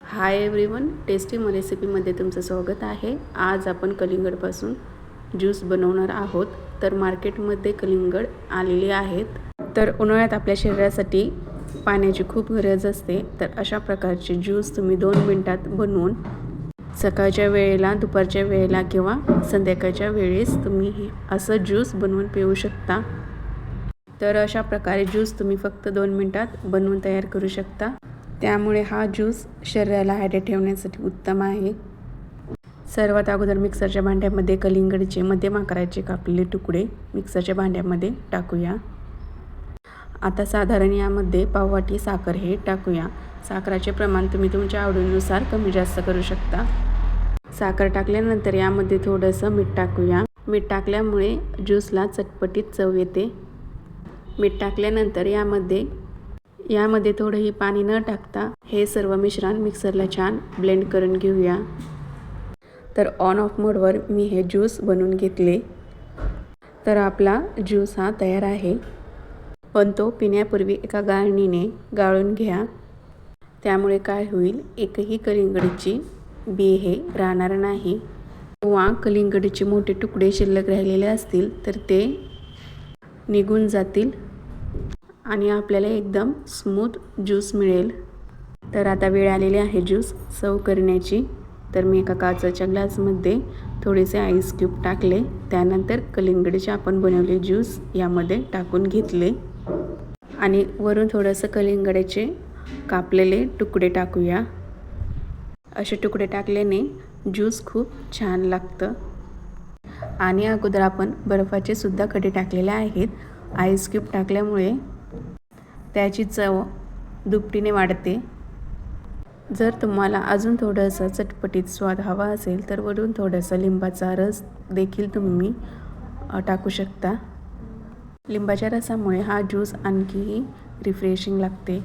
Hi everyone, tasty रेसिपीमध्ये तुमचं स्वागत आहे। आज आपण कलिंगडपासून ज्यूस बनवणार आहोत। तर मार्केटमध्ये कलिंगड आलेले आहेत। तर उन्हाळ्यात आपल्या शरीरासाठी पाण्याची खूप गरज असते। तर अशा प्रकारचे ज्यूस तुम्ही 2 मिनिटात बनवून सकाळच्या वेळेला, दुपारच्या वेळेला किंवा संध्याकाळच्या वेळेस तुम्ही असं ज्यूस बनवून पिऊ शकता। तर अशा प्रकारे ज्यूस तुम्ही फक्त 2 मिनिटात बनवून तयार करू शकता। त्यामुळे हा ज्यूस शरीराला हायड्रेट ठेवण्यासाठी उत्तम आहे। सर्वात अगोदर मिक्सरच्या भांड्यामध्ये कलिंगडचे मध्यम आकाराचे कापलेले तुकडे मिक्सरच्या भांड्यामध्ये टाकूया। आता साधारण यामध्ये पाव वाटी साखर हे टाकूया। साखराचे प्रमाण तुम्ही तुमच्या आवडीनुसार कमी जास्त करू शकता। साखर टाकल्यानंतर यामध्ये थोडंसं मीठ टाकूया। मीठ टाकल्यामुळे ज्यूसला चटपटीत चव येते। मीठ टाकल्यानंतर यामध्ये थोडंही पाणी न टाकता हे सर्व मिश्रण मिक्सरला छान ब्लेंड करून घेऊया। तर ऑन ऑफ मोडवर मी हे ज्यूस बनवून घेतले। तर आपला ज्यूस हा तयार आहे, पण तो पिण्यापूर्वी एका गाळणीने गाळून घ्या। त्यामुळे काय होईल, एकही कलिंगडची बी हे राहणार नाही किंवा कलिंगडचे मोठे तुकडे शिल्लक राहिलेले असतील तर ते निघून जातील आणि आपल्याला एकदम स्मूथ ज्यूस मिळेल। तर आता वेळ आलेली आहे ज्यूस सर्व करण्याची। तर मी एका काचेच्या ग्लासमध्ये थोडेसे आईस क्यूब टाकले। त्यानंतर कलिंगडचे आपण बनवले ज्यूस यामध्ये टाकून घेतले आणि वरून थोडंसं कलिंगडाचे कापलेले तुकडे टाकूया। असे तुकडे टाकल्याने ज्यूस खूप छान लागतं। आणि अगोदर आपण बर्फाचे सुद्धा कडे टाकलेले आहेत। आईस क्यूब टाकल्यामुळे त्याची चव दुपटीने वाढते। जर तुम्हाला अजून थोडंसं चटपटीत स्वाद हवा असेल तर वरून थोडंसं लिंबाचा रस देखील तुम्ही टाकू शकता। लिंबाच्या रसामुळे हा ज्यूस आणखीही रिफ्रेशिंग लागते।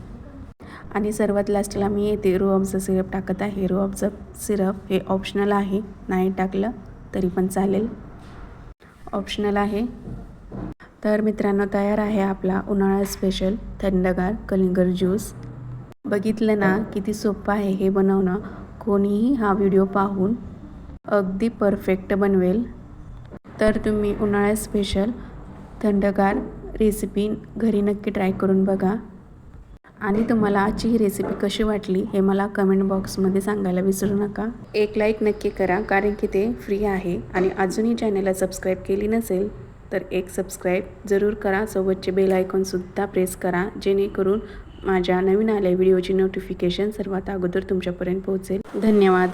आणि सर्वात लास्टला मी येथे रूअफजा सिरप टाकत आहे। रूअफजा सिरप हे ऑप्शनल आहे, नाही टाकलं तरी पण चालेल, ऑप्शनल आहे। तर मित्रांनो, तयार आहे आपला उन्हाळा स्पेशल थंडगार कलिंगड ज्यूस। बघितलं ना किती सोपं आहे हे बनवणं। कोणीही हा व्हिडिओ पाहून अगदी परफेक्ट बनवेल। तर तुम्ही उन्हाळा स्पेशल थंडगार रेसिपी घरी नक्की ट्राय करून बघा। आणि तुम्हाला आजची ही रेसिपी कशी वाटली हे मला कमेंट बॉक्समध्ये सांगायला विसरू नका। एक लाईक नक्की करा, कारण की ते फ्री आहे। आणि अजूनही चॅनलला सबस्क्राईब केली नसेल तर एक सबस्क्राईब जरूर करा। सोबतचे बेल आयकॉनसुद्धा प्रेस करा, जेणेकरून माझ्या नवीन आलेल्या व्हिडिओची नोटिफिकेशन सर्वात अगोदर तुमच्यापर्यंत पोहोचेल। धन्यवाद।